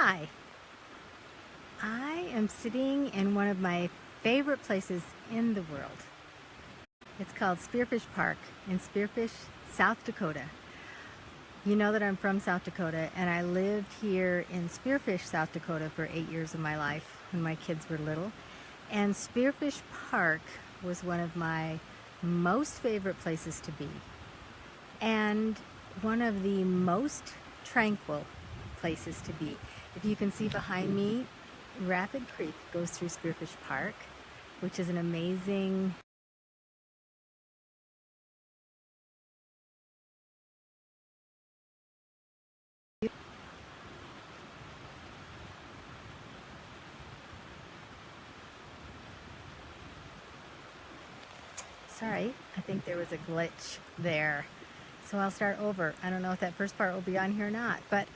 Hi, I am sitting in one of my favorite places in the world. It's called Spearfish Park in Spearfish, South Dakota. You know that I'm from South Dakota, and I lived here in Spearfish, South Dakota for 8 years of my life when my kids were little. And Spearfish Park was one of my most favorite places to be, and one of the most tranquil places to be. If you can see behind me, Rapid Creek goes through Spearfish Park, which is an amazing Sorry, I think there was a glitch there. So I'll start over. I don't know if that first part will be on here or not, but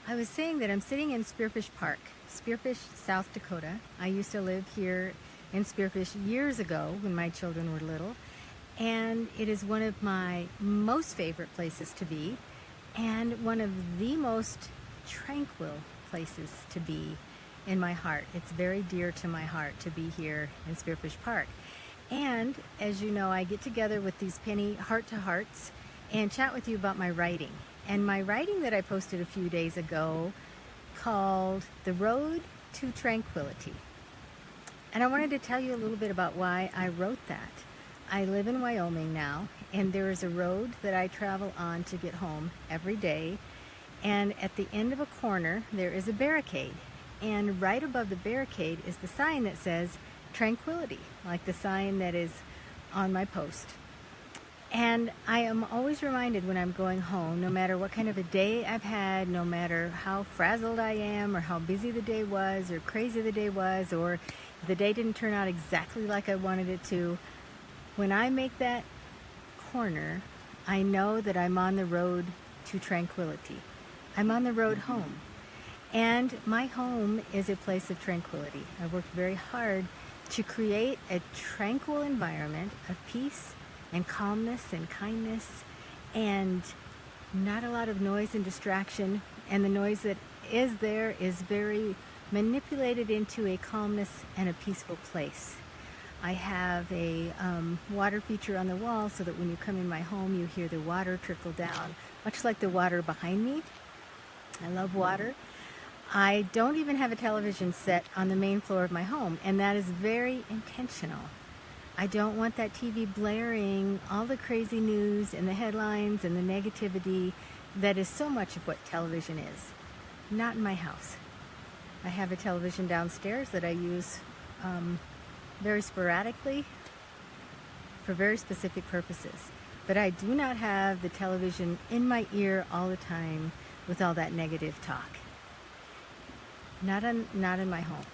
I was saying that I'm sitting in Spearfish Park, Spearfish, South Dakota. I used to live here in Spearfish years ago when my children were little, and it is one of my most favorite places to be and one of the most tranquil places to be in my heart. It's very dear to my heart to be here in Spearfish Park. And as you know, I get together with these penny heart-to-hearts and chat with you about my writing. And my writing that I posted a few days ago called The Road to Tranquility. And I wanted to tell you a little bit about why I wrote that. I live in Wyoming now, and there is a road that I travel on to get home every day. And at the end of a corner, there is a barricade. And right above the barricade is the sign that says Tranquility, like the sign that is on my post. And I am always reminded when I'm going home, no matter what kind of a day I've had, no matter how frazzled I am or how busy the day was or crazy the day was, or if the day didn't turn out exactly like I wanted it to, when I make that corner, I know that I'm on the road to tranquility. I'm on the road home. And my home is a place of tranquility. I worked very hard to create a tranquil environment of peace and calmness and kindness and not a lot of noise and distraction. And the noise that is there is very manipulated into a calmness and a peaceful place. I have a water feature on the wall so that when you come in my home, you hear the water trickle down, much like the water behind me. I love water. I don't even have a television set on the main floor of my home, and that is very intentional. I don't want that TV blaring all the crazy news and the headlines and the negativity that is so much of what television is. Not in my house. I have a television downstairs that I use very sporadically for very specific purposes. But I do not have the television in my ear all the time with all that negative talk. Not in my home.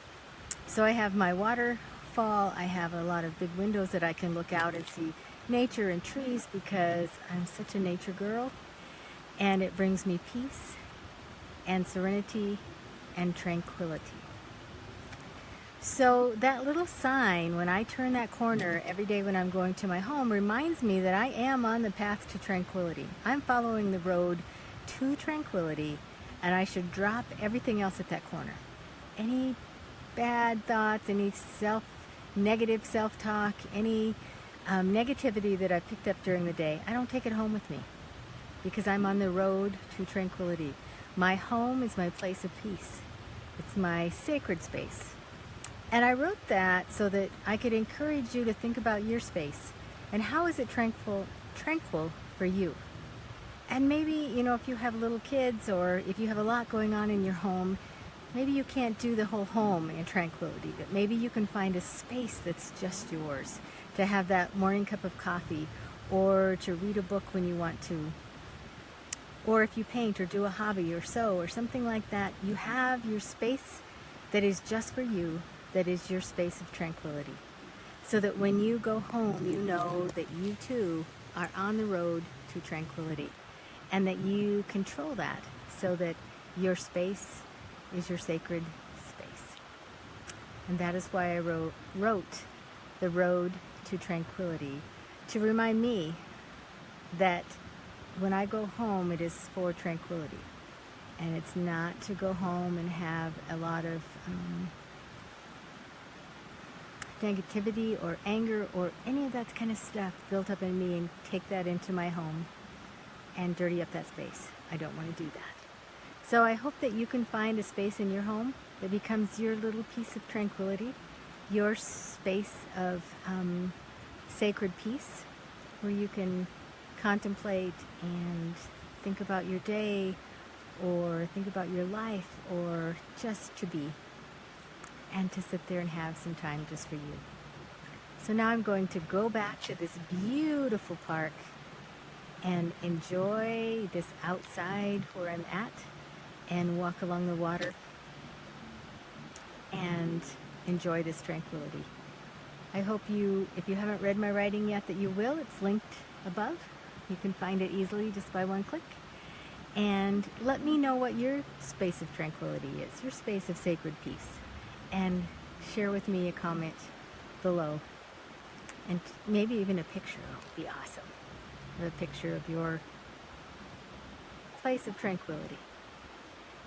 So I have my waterfall. I have a lot of big windows that I can look out and see nature and trees because I'm such a nature girl, and it brings me peace and serenity and tranquility. So that little sign, when I turn that corner every day when I'm going to my home, reminds me that I am on the path to tranquility. I'm following the road to tranquility, and I should drop everything else at that corner. Any bad thoughts, any negative self-talk, any negativity that I picked up during the day, I don't take it home with me because I'm on the road to tranquility. My home is my place of peace. It's my sacred space. And I wrote that so that I could encourage you to think about your space and how is it tranquil for you. And maybe, if you have little kids or if you have a lot going on in your home, maybe you can't do the whole home in tranquility, but maybe you can find a space that's just yours to have that morning cup of coffee or to read a book when you want to. Or if you paint or do a hobby or sew or something like that, you have your space that is just for you, that is your space of tranquility. So that when you go home, you know that you too are on the road to tranquility. And that you control that so that your space is your sacred space. And that is why I wrote The Road to Tranquility, to remind me that when I go home, it is for tranquility. And it's not to go home and have a lot of negativity or anger or any of that kind of stuff built up in me and take that into my home and dirty up that space. I don't want to do that. So I hope that you can find a space in your home that becomes your little piece of tranquility, your space of sacred peace, where you can contemplate and think about your day or think about your life or just to be, and to sit there and have some time just for you. So now I'm going to go back to this beautiful park and enjoy this outside where I'm at and walk along the water and enjoy this tranquility. I hope you, if you haven't read my writing yet, that you will. It's linked above. You can find it easily just by one click. And let me know what your space of tranquility is, your space of sacred peace. And share with me a comment below. And maybe even a picture would be awesome. Or a picture of your place of tranquility.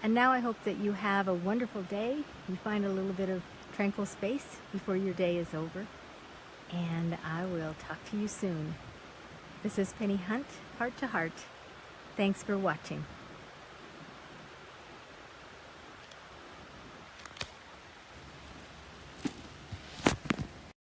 And now I hope that you have a wonderful day. You find a little bit of tranquil space before your day is over. And I will talk to you soon. This is Penny Hunt, Heart to Heart. Thanks for watching.